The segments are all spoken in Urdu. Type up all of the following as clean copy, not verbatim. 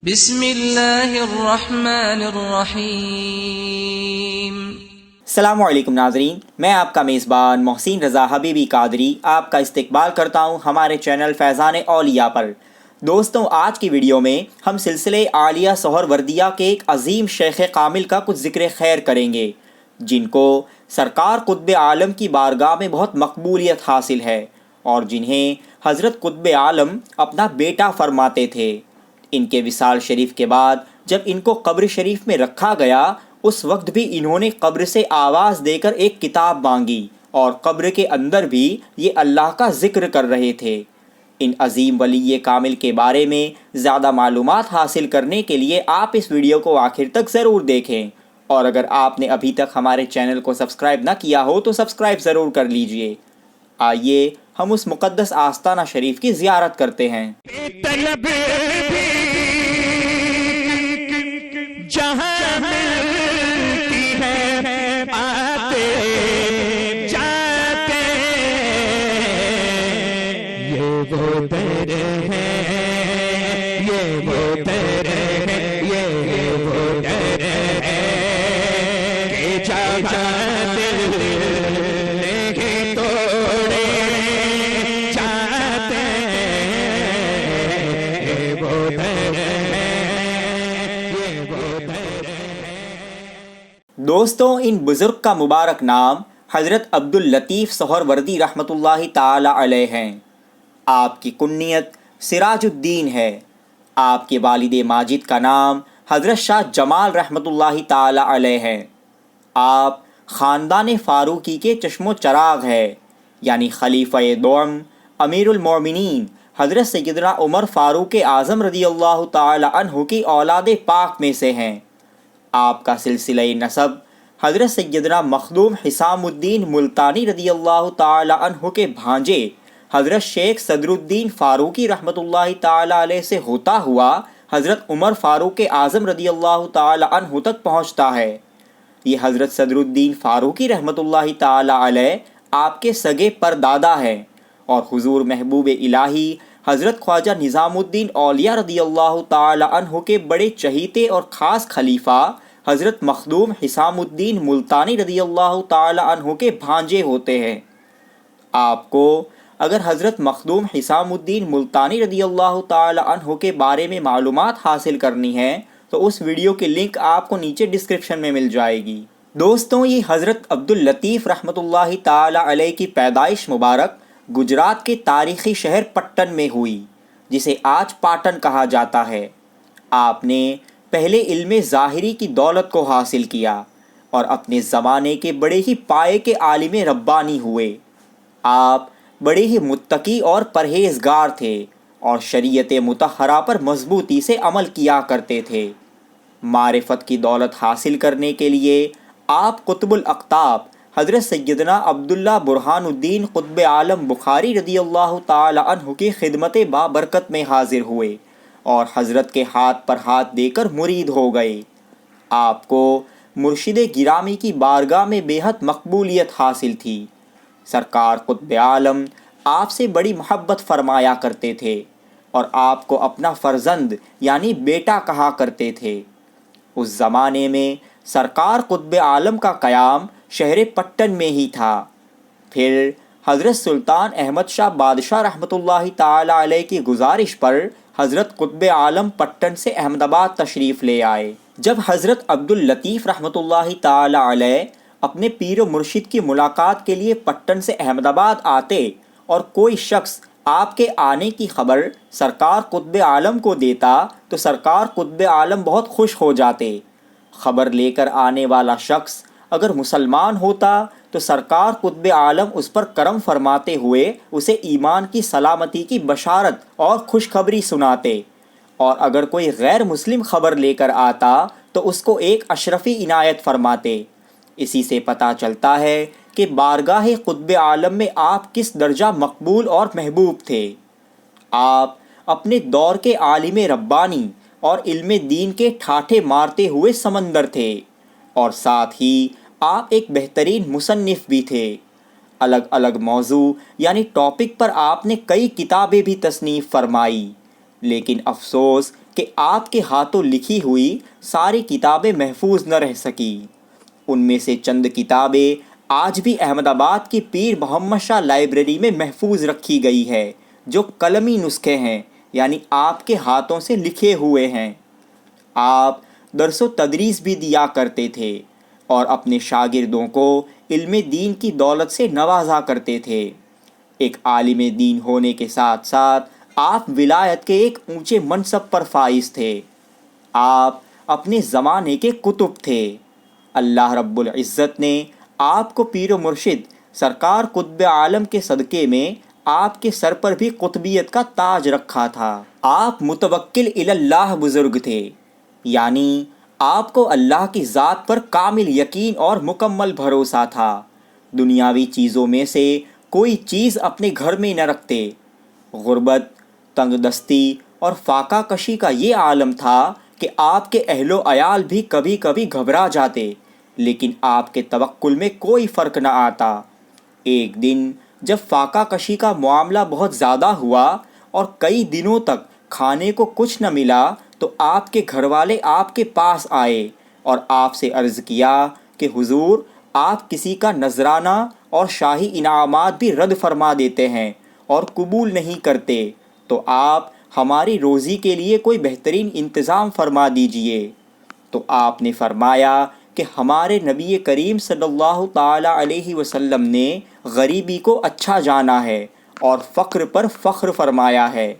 بسم اللہ الرحمن الرحیم۔ السلام علیکم ناظرین، میں آپ کا میزبان محسن رضا حبیبی قادری آپ کا استقبال کرتا ہوں ہمارے چینل فیضان اولیاء پر۔ دوستوں، آج کی ویڈیو میں ہم سلسلے عالیہ سہروردیہ کے ایک عظیم شیخ کامل کا کچھ ذکر خیر کریں گے، جن کو سرکار قطب عالم کی بارگاہ میں بہت مقبولیت حاصل ہے اور جنہیں حضرت قطب عالم اپنا بیٹا فرماتے تھے۔ ان کے وصال شریف کے بعد جب ان کو قبر شریف میں رکھا گیا، اس وقت بھی انہوں نے قبر سے آواز دے کر ایک کتاب مانگی اور قبر کے اندر بھی یہ اللہ کا ذکر کر رہے تھے۔ ان عظیم ولی کامل کے بارے میں زیادہ معلومات حاصل کرنے کے لیے آپ اس ویڈیو کو آخر تک ضرور دیکھیں، اور اگر آپ نے ابھی تک ہمارے چینل کو سبسکرائب نہ کیا ہو تو سبسکرائب ضرور کر لیجئے۔ آئیے ہم اس مقدس آستانہ شریف کی زیارت کرتے ہیں۔ جہاں ملتی ہے آتے جاتے، یہ وہ در ہے، یہ وہ در ہے، یہ وہ در ہے کہ جہاں دل نہیں توڑے جاتے، یہ وہ در ہے۔ دوستوں، ان بزرگ کا مبارک نام حضرت عبداللطیف سہروردی رحمۃ اللہ تعالی علیہ ہیں۔ آپ کی کنیت سراج الدین ہے۔ آپ کے والد ماجد کا نام حضرت شاہ جمال رحمۃ اللہ تعالی علیہ ہے۔ آپ خاندان فاروقی کے چشم و چراغ ہے، یعنی خلیفہ دوم امیر المومنین حضرت سیدنا عمر فاروق اعظم رضی اللہ تعالی عنہ کی اولاد پاک میں سے ہیں۔ آپ کا سلسلہ نسب حضرت سیدنا مخدوم حسام الدین ملتانی رضی اللہ تعالی عنہ کے بھانجے حضرت شیخ صدر الدین فاروقی رحمۃ اللہ تعالی علیہ سے ہوتا ہوا حضرت عمر فاروق اعظم رضی اللہ تعالی عنہ تک پہنچتا ہے۔ یہ حضرت صدر الدین فاروقی رحمۃ اللہ تعالی علیہ آپ کے سگے پردادا ہیں، اور حضور محبوب الہی حضرت خواجہ نظام الدین اولیاء رضی اللہ تعالی عنہ کے بڑے چہیتے اور خاص خلیفہ حضرت مخدوم حسام الدین ملتانی رضی اللہ تعالی عنہ کے بھانجے ہوتے ہیں۔ آپ کو اگر حضرت مخدوم حسام الدین ملتانی رضی اللہ تعالی عنہ کے بارے میں معلومات حاصل کرنی ہے تو اس ویڈیو کی لنک آپ کو نیچے ڈسکرپشن میں مل جائے گی۔ دوستوں، یہ حضرت عبداللطیف رحمۃ اللہ تعالی علیہ کی پیدائش مبارک گجرات کے تاریخی شہر پٹن میں ہوئی، جسے آج پاٹن کہا جاتا ہے۔ آپ نے پہلے علم ظاہری کی دولت کو حاصل کیا اور اپنے زمانے کے بڑے ہی پائے کے عالم ربانی ہوئے۔ آپ بڑے ہی متقی اور پرہیزگار تھے اور شریعت مطہرہ پر مضبوطی سے عمل کیا کرتے تھے۔ معرفت کی دولت حاصل کرنے کے لیے آپ قطب الاقطاب حضرت سیدنا عبداللہ برہان الدین قطب عالم بخاری رضی اللہ تعالی عنہ کی خدمت بابرکت میں حاضر ہوئے اور حضرت کے ہاتھ پر ہاتھ دے کر مرید ہو گئے۔ آپ کو مرشد گرامی کی بارگاہ میں بے حد مقبولیت حاصل تھی۔ سرکار قطب عالم آپ سے بڑی محبت فرمایا کرتے تھے اور آپ کو اپنا فرزند یعنی بیٹا کہا کرتے تھے۔ اس زمانے میں سرکار قطب عالم کا قیام شہر پٹن میں ہی تھا۔ پھر حضرت سلطان احمد شاہ بادشاہ رحمۃ اللہ تعالی علیہ کی گزارش پر حضرت قطب عالم پٹن سے احمد آباد تشریف لے آئے۔ جب حضرت عبداللطیف رحمۃ اللہ تعالی علیہ اپنے پیر و مرشد کی ملاقات کے لیے پٹن سے احمد آباد آتے اور کوئی شخص آپ کے آنے کی خبر سرکار قطب عالم کو دیتا تو سرکار قطب عالم بہت خوش ہو جاتے۔ خبر لے کر آنے والا شخص اگر مسلمان ہوتا تو سرکار قطب عالم اس پر کرم فرماتے ہوئے اسے ایمان کی سلامتی کی بشارت اور خوشخبری سناتے، اور اگر کوئی غیر مسلم خبر لے کر آتا تو اس کو ایک اشرفی عنایت فرماتے۔ اسی سے پتہ چلتا ہے کہ بارگاہ قطب عالم میں آپ کس درجہ مقبول اور محبوب تھے۔ آپ اپنے دور کے عالم ربانی اور علم دین کے ٹھاٹھے مارتے ہوئے سمندر تھے، اور ساتھ ہی آپ ایک بہترین مصنف بھی تھے۔ الگ الگ موضوع یعنی ٹاپک پر آپ نے کئی کتابیں بھی تصنیف فرمائی، لیکن افسوس کہ آپ کے ہاتھوں لکھی ہوئی ساری کتابیں محفوظ نہ رہ سکیں۔ ان میں سے چند کتابیں آج بھی احمد آباد کی پیر محمد شاہ لائبریری میں محفوظ رکھی گئی ہے، جو قلمی نسخے ہیں، یعنی آپ کے ہاتھوں سے لکھے ہوئے ہیں۔ آپ درس و تدریس بھی دیا کرتے تھے اور اپنے شاگردوں کو علم دین کی دولت سے نوازا کرتے تھے۔ ایک عالم دین ہونے کے ساتھ ساتھ آپ ولایت کے ایک اونچے منصب پر فائز تھے۔ آپ اپنے زمانے کے قطب تھے۔ اللہ رب العزت نے آپ کو پیر و مرشد سرکار قطب عالم کے صدقے میں آپ کے سر پر بھی قطبیت کا تاج رکھا تھا۔ آپ متوکل الی اللہ بزرگ تھے، یعنی آپ کو اللہ کی ذات پر کامل یقین اور مکمل بھروسہ تھا۔ دنیاوی چیزوں میں سے کوئی چیز اپنے گھر میں نہ رکھتے۔ غربت، تنگ دستی اور فاقہ کشی کا یہ عالم تھا کہ آپ کے اہل و عیال بھی کبھی کبھی گھبرا جاتے، لیکن آپ کے توکل میں کوئی فرق نہ آتا۔ ایک دن جب فاقہ کشی کا معاملہ بہت زیادہ ہوا اور کئی دنوں تک کھانے کو کچھ نہ ملا، تو آپ کے گھر والے آپ کے پاس آئے اور آپ سے عرض کیا کہ حضور، آپ کسی کا نذرانہ اور شاہی انعامات بھی رد فرما دیتے ہیں اور قبول نہیں کرتے، تو آپ ہماری روزی کے لیے کوئی بہترین انتظام فرما دیجئے۔ تو آپ نے فرمایا کہ ہمارے نبی کریم صلی اللہ تعالی علیہ وسلم نے غریبی کو اچھا جانا ہے اور فقر پر فخر فرمایا ہے۔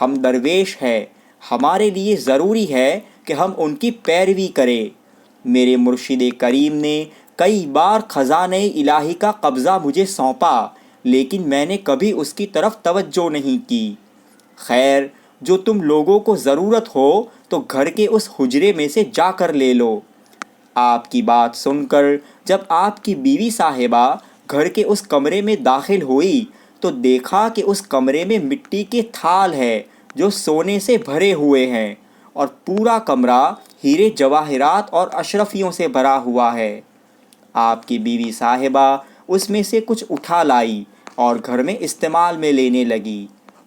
ہم درویش ہیں، ہمارے لیے ضروری ہے کہ ہم ان کی پیروی کریں۔ میرے مرشد کریم نے کئی بار خزانہ الہی کا قبضہ مجھے سونپا، لیکن میں نے کبھی اس کی طرف توجہ نہیں کی۔ خیر، جو تم لوگوں کو ضرورت ہو تو گھر کے اس حجرے میں سے جا کر لے لو۔ آپ کی بات سن کر جب آپ کی بیوی صاحبہ گھر کے اس کمرے میں داخل ہوئی تو دیکھا کہ اس کمرے میں مٹی کے تھال ہے جو سونے سے بھرے ہوئے ہیں، اور پورا کمرہ ہیرے جواہرات اور اشرفیوں سے بھرا ہوا ہے۔ آپ کی بیوی صاحبہ اس میں سے کچھ اٹھا لائی اور گھر میں استعمال میں لینے لگی،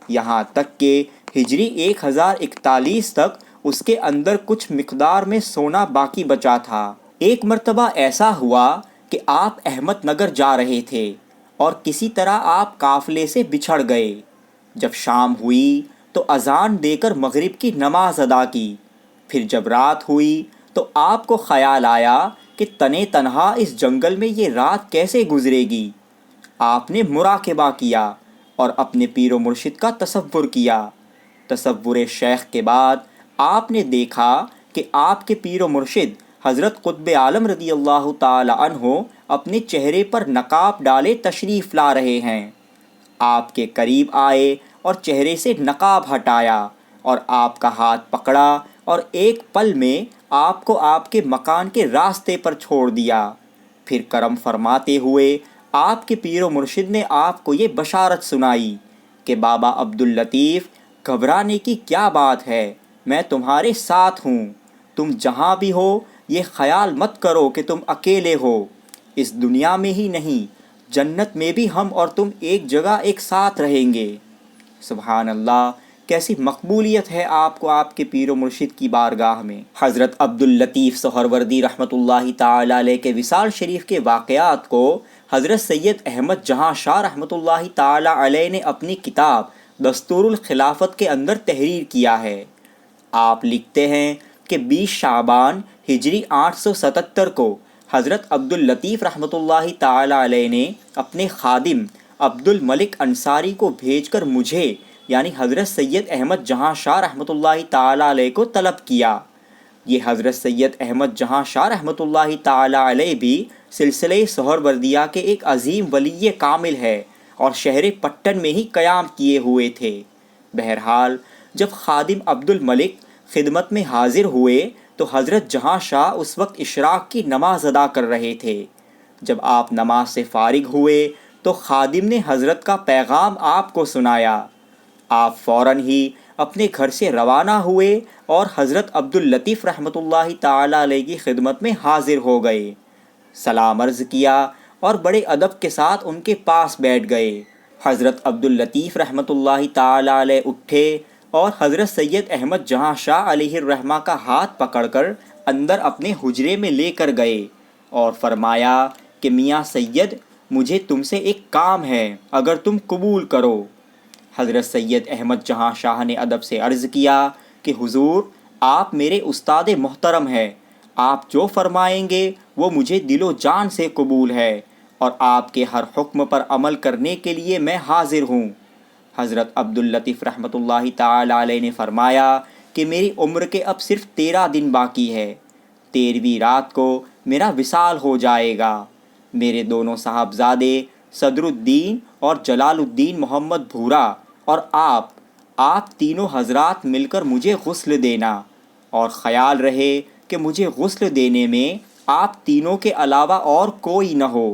یہاں تک کہ ہجری 1041 تک اس کے اندر کچھ مقدار میں سونا باقی بچا تھا۔ ایک مرتبہ ایسا ہوا کہ آپ احمد نگر جا رہے تھے اور کسی طرح آپ قافلے سے بچھڑ گئے۔ جب شام ہوئی تو اذان دے کر مغرب کی نماز ادا کی۔ پھر جب رات ہوئی تو آپ کو خیال آیا کہ تنے تنہا اس جنگل میں یہ رات کیسے گزرے گی۔ آپ نے مراقبہ کیا اور اپنے پیر و مرشد کا تصور کیا۔ تصور شیخ کے بعد آپ نے دیکھا کہ آپ کے پیر و مرشد حضرت قطب عالم رضی اللہ تعالی عنہ اپنے چہرے پر نقاب ڈالے تشریف لا رہے ہیں۔ آپ کے قریب آئے اور چہرے سے نقاب ہٹایا اور آپ کا ہاتھ پکڑا اور ایک پل میں آپ کو آپ کے مکان کے راستے پر چھوڑ دیا۔ پھر کرم فرماتے ہوئے آپ کے پیر و مرشد نے آپ کو یہ بشارت سنائی کہ بابا عبداللطیف، گھبرانے کی کیا بات ہے، میں تمہارے ساتھ ہوں۔ تم جہاں بھی ہو یہ خیال مت کرو کہ تم اکیلے ہو، اس دنیا میں ہی نہیں، جنت میں بھی ہم اور تم ایک جگہ ایک ساتھ رہیں گے۔ سبحان اللہ، کیسی مقبولیت ہے آپ کو آپ کے پیر و مرشد کی بارگاہ میں۔ حضرت عبداللطیف سہروردی رحمۃ اللہ تعالی علیہ کے وصال شریف کے واقعات کو حضرت سید احمد جہاں شاہ رحمۃ اللہ تعالی علیہ نے اپنی کتاب دستور الخلافت کے اندر تحریر کیا ہے۔ آپ لکھتے ہیں کہ 20 شعبان ہجری 877 کو حضرت عبداللطیف رحمۃ اللہ تعالی علیہ نے اپنے خادم عبد الملک انصاری کو بھیج کر مجھے یعنی حضرت سید احمد جہاں شاہ رحمۃ اللہ تعالی علیہ کو طلب کیا۔ یہ حضرت سید احمد جہاں شاہ رحمۃ اللہ تعالی علیہ بھی سلسلہ سہروردیہ کے ایک عظیم ولی کامل ہے اور شہر پٹن میں ہی قیام کیے ہوئے تھے۔ بہرحال جب خادم عبد الملک خدمت میں حاضر ہوئے تو حضرت جہاں شاہ اس وقت اشراق کی نماز ادا کر رہے تھے۔ جب آپ نماز سے فارغ ہوئے تو خادم نے حضرت کا پیغام آپ کو سنایا۔ آپ فوراً ہی اپنے گھر سے روانہ ہوئے اور حضرت عبداللطیف رحمۃ اللہ تعالی علیہ کی خدمت میں حاضر ہو گئے، سلام عرض کیا اور بڑے ادب کے ساتھ ان کے پاس بیٹھ گئے۔ حضرت عبداللطیف رحمۃ اللہ تعالی علیہ اٹھے، اور حضرت سید احمد جہاں شاہ علیہ الرحمہ کا ہاتھ پکڑ کر اندر اپنے حجرے میں لے کر گئے اور فرمایا کہ میاں سید مجھے تم سے ایک کام ہے، اگر تم قبول کرو۔ حضرت سید احمد جہاں شاہ نے ادب سے عرض کیا کہ حضور آپ میرے استاد محترم ہیں، آپ جو فرمائیں گے وہ مجھے دل و جان سے قبول ہے اور آپ کے ہر حکم پر عمل کرنے کے لیے میں حاضر ہوں۔ حضرت عبداللطیف رحمۃ اللہ تعالی علیہ نے فرمایا کہ میری عمر کے اب صرف 13 دن باقی ہے، 13ویں رات کو میرا وصال ہو جائے گا۔ میرے دونوں صاحبزادے صدر الدین اور جلال الدین محمد بھورا اور آپ تینوں حضرات مل کر مجھے غسل دینا، اور خیال رہے کہ مجھے غسل دینے میں آپ تینوں کے علاوہ اور کوئی نہ ہو۔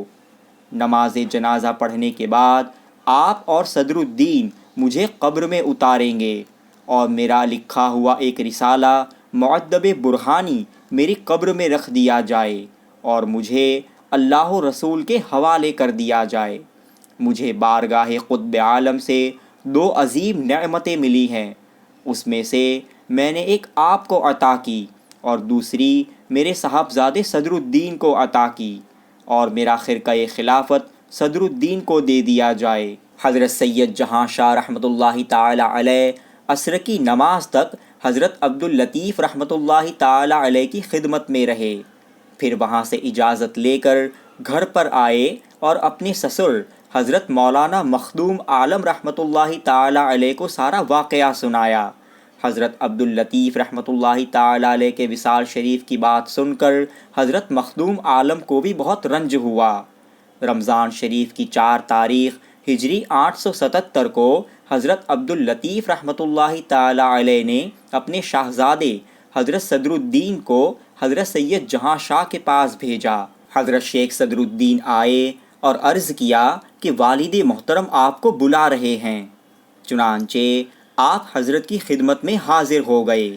نماز جنازہ پڑھنے کے بعد آپ اور صدر الدین مجھے قبر میں اتاریں گے اور میرا لکھا ہوا ایک رسالہ معدب برہانی میری قبر میں رکھ دیا جائے اور مجھے اللہ و رسول کے حوالے کر دیا جائے۔ مجھے بارگاہ قطب عالم سے 2 عظیم نعمتیں ملی ہیں، اس میں سے میں نے ایک آپ کو عطا کی اور دوسری میرے صاحبزادے صدر الدین کو عطا کی، اور میرا خرقہ خلافت صدر الدین کو دے دیا جائے۔ حضرت سید جہاں شاہ رحمۃ اللہ تعالی علیہ عصر کی نماز تک حضرت عبداللطیف رحمۃ اللہ تعالی علیہ کی خدمت میں رہے، پھر وہاں سے اجازت لے کر گھر پر آئے اور اپنے سسر حضرت مولانا مخدوم عالم رحمۃ اللہ تعالی علیہ کو سارا واقعہ سنایا۔ حضرت عبداللطیف رحمۃ اللہ تعالی علیہ کے وصال شریف کی بات سن کر حضرت مخدوم عالم کو بھی بہت رنج ہوا۔ رمضان شریف کی 4 تاریخ ہجری 877 کو حضرت عبداللطیف رحمۃ اللہ تعالی علیہ نے اپنے شاہزادے حضرت صدر الدین کو حضرت سید جہاں شاہ کے پاس بھیجا۔ حضرت شیخ صدر الدین آئے اور عرض کیا کہ والد محترم آپ کو بلا رہے ہیں۔ چنانچہ آپ حضرت کی خدمت میں حاضر ہو گئے۔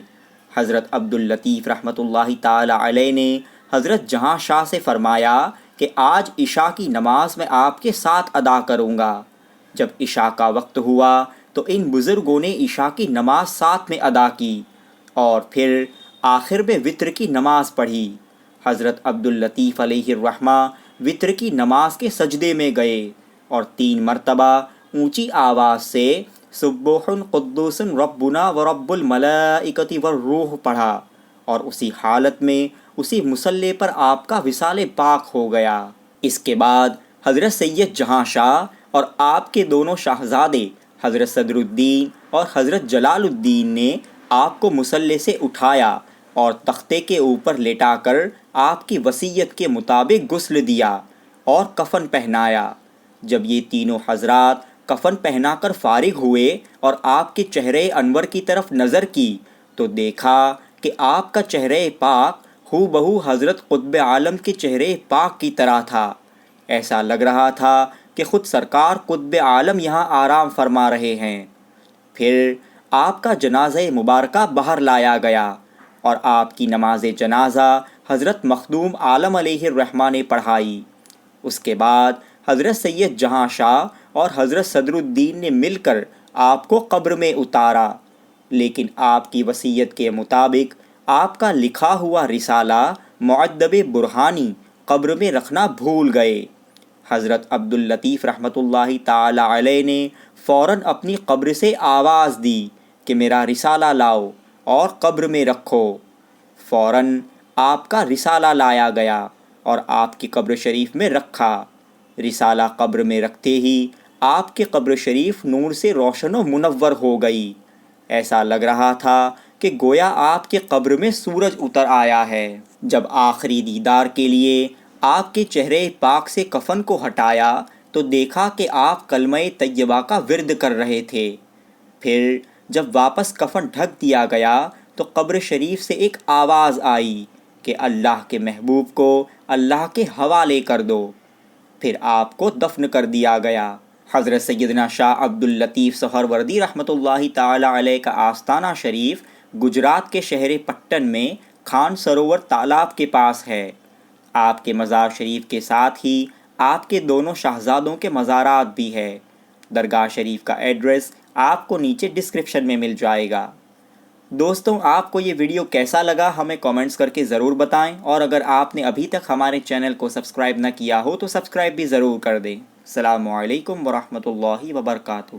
حضرت عبداللطیف رحمۃ اللہ تعالی علیہ نے حضرت جہاں شاہ سے فرمایا کہ آج عشاء کی نماز میں آپ کے ساتھ ادا کروں گا۔ جب عشاء کا وقت ہوا تو ان بزرگوں نے عشاء کی نماز ساتھ میں ادا کی اور پھر آخر میں وتر کی نماز پڑھی۔ حضرت عبداللطیف علیہ الرحمہ وتر کی نماز کے سجدے میں گئے اور 3 مرتبہ اونچی آواز سے سبوح قدوس ربنا ورب الملائکۃ والروح پڑھا، اور اسی حالت میں اسی مصلی پر آپ کا وصال پاک ہو گیا۔ اس کے بعد حضرت سید جہاں شاہ اور آپ کے دونوں شاہزادے حضرت صدر الدین اور حضرت جلال الدین نے آپ کو مصلی سے اٹھایا اور تختے کے اوپر لٹا کر آپ کی وصیت کے مطابق غسل دیا اور کفن پہنایا۔ جب یہ تینوں حضرات کفن پہنا کر فارغ ہوئے اور آپ کے چہرے انور کی طرف نظر کی تو دیکھا کہ آپ کا چہرہ پاک ہو بہو حضرت قطب عالم کے چہرے پاک کی طرح تھا۔ ایسا لگ رہا تھا کہ خود سرکار قطب عالم یہاں آرام فرما رہے ہیں۔ پھر آپ کا جنازہ مبارکہ باہر لایا گیا اور آپ کی نماز جنازہ حضرت مخدوم عالم علیہ الرحمہ نے پڑھائی۔ اس کے بعد حضرت سید جہاں شاہ اور حضرت صدر الدین نے مل کر آپ کو قبر میں اتارا، لیکن آپ کی وصیت کے مطابق آپ کا لکھا ہوا رسالہ معدب برہانی قبر میں رکھنا بھول گئے۔ حضرت عبداللطیف رحمۃ اللہ تعالی علیہ نے فوراً اپنی قبر سے آواز دی کہ میرا رسالہ لاؤ اور قبر میں رکھو۔ فوراً آپ کا رسالہ لایا گیا اور آپ کی قبر شریف میں رکھا۔ رسالہ قبر میں رکھتے ہی آپ کی قبر شریف نور سے روشن و منور ہو گئی۔ ایسا لگ رہا تھا کہ گویا آپ کے قبر میں سورج اتر آیا ہے۔ جب آخری دیدار کے لیے آپ کے چہرے پاک سے کفن کو ہٹایا تو دیکھا کہ آپ کلمہ طیبہ کا ورد کر رہے تھے۔ پھر جب واپس کفن ڈھک دیا گیا تو قبر شریف سے ایک آواز آئی کہ اللہ کے محبوب کو اللہ کے حوالے کر دو۔ پھر آپ کو دفن کر دیا گیا۔ حضرت سیدنا شاہ عبداللطیف سہروردی رحمۃ اللہ تعالی علیہ کا آستانہ شریف گجرات کے شہر پٹن میں خان سروور تالاب کے پاس ہے۔ آپ کے مزار شریف کے ساتھ ہی آپ کے دونوں شاہزادوں کے مزارات بھی ہے۔ درگاہ شریف کا ایڈریس آپ کو نیچے ڈسکرپشن میں مل جائے گا۔ دوستوں، آپ کو یہ ویڈیو کیسا لگا ہمیں کامنٹس کر کے ضرور بتائیں، اور اگر آپ نے ابھی تک ہمارے چینل کو سبسکرائب نہ کیا ہو تو سبسکرائب بھی ضرور کر دیں۔ السلام علیکم ورحمۃ اللہ وبرکاتہ۔